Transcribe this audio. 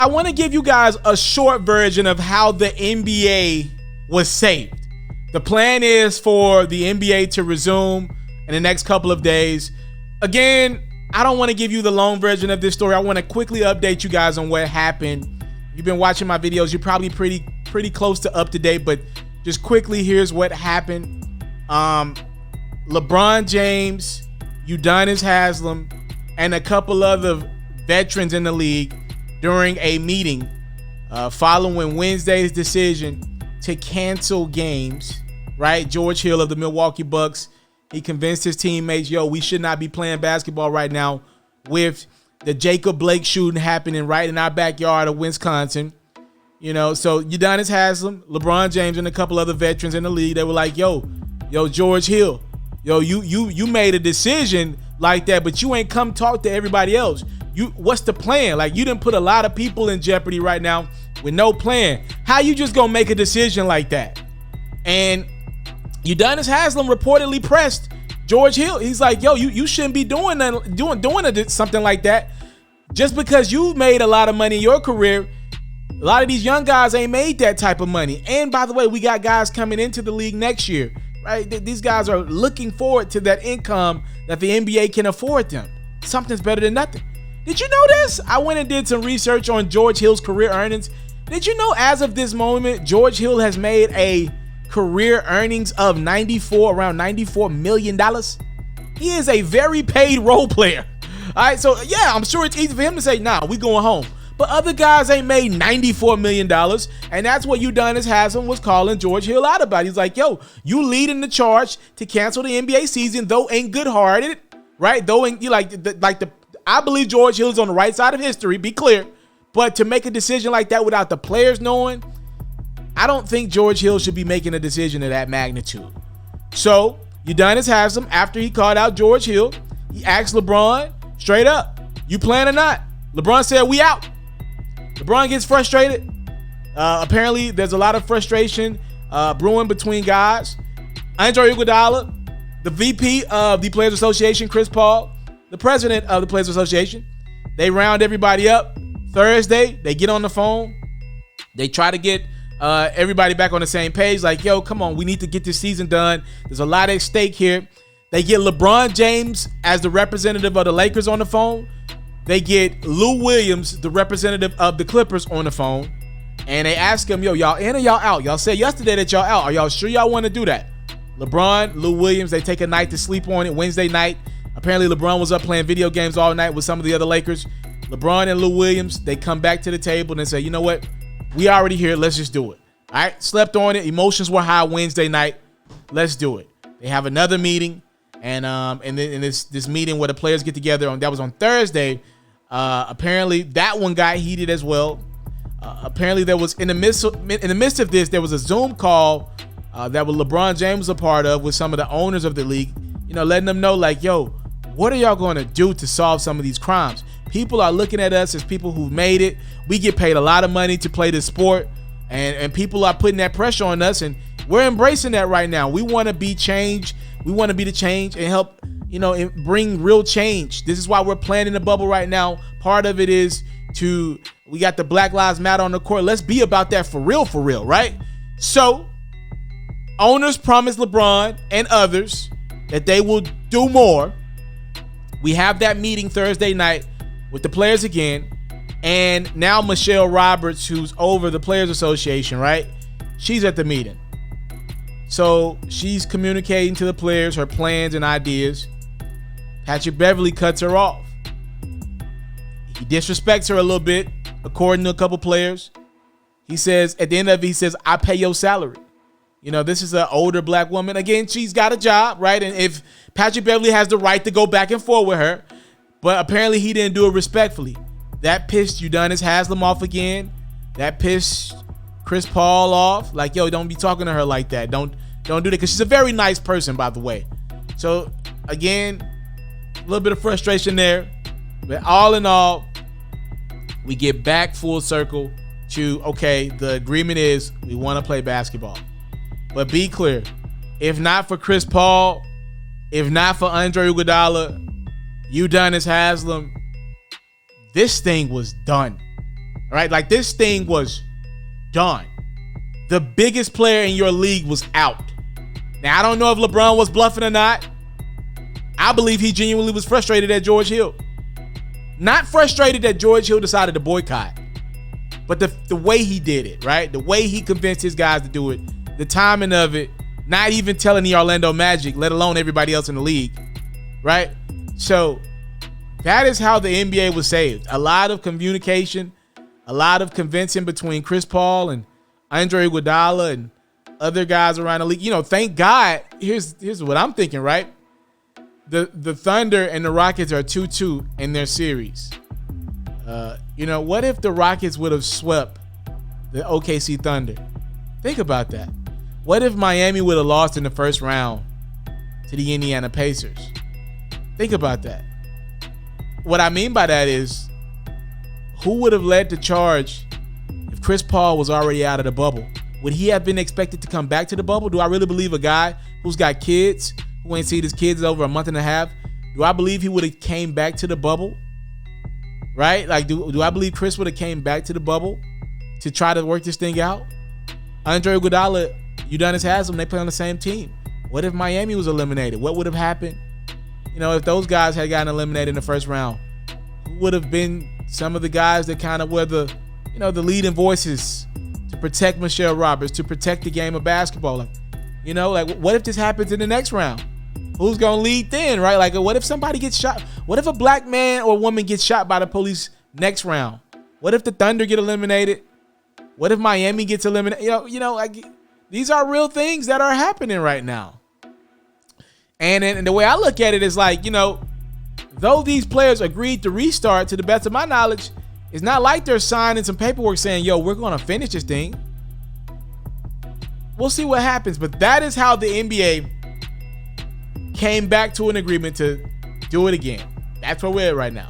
I want to give you guys a short version of how the NBA was saved. The plan is for the NBA to resume in the next couple of days. Again, I don't want to give you the long version of this story. I want to quickly update you guys on what happened. You've been watching my videos. You're probably pretty close to up to date, but just quickly, here's what happened. LeBron James, Udonis Haslem, and a couple other veterans in the league during a meeting following Wednesday's decision to cancel games, right? George Hill of the Milwaukee Bucks, he convinced his teammates, yo, we should not be playing basketball right now with the Jacob Blake shooting happening right in our backyard of Wisconsin. You know, so Udonis Haslem, LeBron James, and a couple other veterans in the league, they were like, yo, George Hill, yo, you made a decision like that, but you ain't come talk to everybody else. What's the plan? Like, you didn't put a lot of people in jeopardy right now with no plan. How you just gonna make a decision like that? And Udonis Haslem reportedly pressed George Hill. He's like, yo, you shouldn't be doing something like that. Just because you've made a lot of money in your career, a lot of these young guys ain't made that type of money. And by the way, we got guys coming into the league next year, right? These guys are looking forward to that income that the NBA can afford them. Something's better than nothing. Did you know this? I went and did some research on George Hill's career earnings. Did you know as of this moment, George Hill has made a career earnings of around $94 million? He is a very paid role player. All right, so yeah, I'm sure it's easy for him to say, nah, we going home. But other guys ain't made $94 million, and that's what Udonis Haslem was calling George Hill out about. He's like, yo, you leading the charge to cancel the NBA season, though ain't good-hearted, right? Though ain't, you I believe George Hill is on the right side of history, be clear. But to make a decision like that without the players knowing, I don't think George Hill should be making a decision of that magnitude. So Udonis Haslem, after he called out George Hill, he asked LeBron straight up, you playing or not? LeBron said, we out. LeBron gets frustrated. Apparently, there's a lot of frustration brewing between guys. Andre Iguodala, the VP of the Players Association, Chris Paul, the president of the Players Association, they round everybody up. Thursday, they get on the phone. They try to get everybody back on the same page. Like, yo, come on, we need to get this season done. There's a lot at stake here. They get LeBron James as the representative of the Lakers on the phone. They get Lou Williams, the representative of the Clippers, on the phone. And they ask him, yo, y'all in or y'all out? Y'all said yesterday that y'all out. Are y'all sure y'all want to do that? LeBron, Lou Williams, they take a night to sleep on it. Wednesday night, apparently LeBron was up playing video games all night with some of the other Lakers. LeBron and Lou Williams, they come back to the table and say, you know what? We already here. Let's just do it. All right? Slept on it. Emotions were high Wednesday night. Let's do it. They have another meeting. And in this meeting where the players get together, that was on Thursday. Apparently, that one got heated as well. Apparently, there was in the midst of this, there was a Zoom call that LeBron James was a part of with some of the owners of the league. You know, letting them know, like, yo, what are y'all going to do to solve some of these crimes? People are looking at us as people who've made it. We get paid a lot of money to play this sport, and people are putting that pressure on us, and we're embracing that right now. We want to be change. We want to be the change and help, you know, bring real change. This is why we're playing in the bubble right now. Part of it is we got the Black Lives Matter on the court. Let's be about that for real, right? So owners promised LeBron and others that they will do more. We have that meeting Thursday night with the players again. And now Michelle Roberts, who's over the Players Association, right? She's at the meeting. So she's communicating to the players her plans and ideas. Patrick Beverley cuts her off. He disrespects her a little bit, according to a couple players. He says, at the end of it, he says, I pay your salary. You know, this is an older black woman. Again, she's got a job, right? And if Patrick Beverley has the right to go back and forth with her, but apparently he didn't do it respectfully. That pissed Udonis Haslem off again. That pissed Chris Paul off. Like, yo, don't be talking to her like that. Don't do that, because she's a very nice person, by the way. So, again, a little bit of frustration there. But all in all, we get back full circle to, okay, the agreement is we want to play basketball. But be clear, if not for Chris Paul, if not for Andre Iguodala, Udonis Haslem, this thing was done. All right, like this thing was done. The biggest player in your league was out. Now, I don't know if LeBron was bluffing or not. I believe he genuinely was frustrated at George Hill. Not frustrated that George Hill decided to boycott, but the way he did it, right? The way he convinced his guys to do it, the timing of it, not even telling the Orlando Magic, let alone everybody else in the league, right? So that is how the NBA was saved. A lot of communication, a lot of convincing between Chris Paul and Andre Iguodala and other guys around the league. You know, thank God. Here's what I'm thinking, right? The Thunder and the Rockets are 2-2 in their series. You know, what if the Rockets would have swept the OKC Thunder? Think about that. What if Miami would have lost in the first round to the Indiana Pacers? Think about that. What I mean by that is, who would have led the charge if Chris Paul was already out of the bubble? Would he have been expected to come back to the bubble? Do I really believe a guy who's got kids, who ain't seen his kids over a month and a half, do I believe he would have came back to the bubble? Right? Like, do I believe Chris would have came back to the bubble to try to work this thing out? Andre Iguodala, Udonis Haslem, they play on the same team. What if Miami was eliminated? What would have happened? You know, if those guys had gotten eliminated in the first round, who would have been some of the guys that kind of were the, you know, the leading voices to protect Michelle Roberts, to protect the game of basketball? Like, you know, like, what if this happens in the next round? Who's going to lead then, right? Like, what if somebody gets shot? What if a black man or woman gets shot by the police next round? What if the Thunder get eliminated? What if Miami gets eliminated? You know, like, these are real things that are happening right now. And the way I look at it is like, you know, though these players agreed to restart, to the best of my knowledge, it's not like they're signing some paperwork saying, yo, we're going to finish this thing. We'll see what happens. But that is how the NBA came back to an agreement to do it again. That's where we're at right now.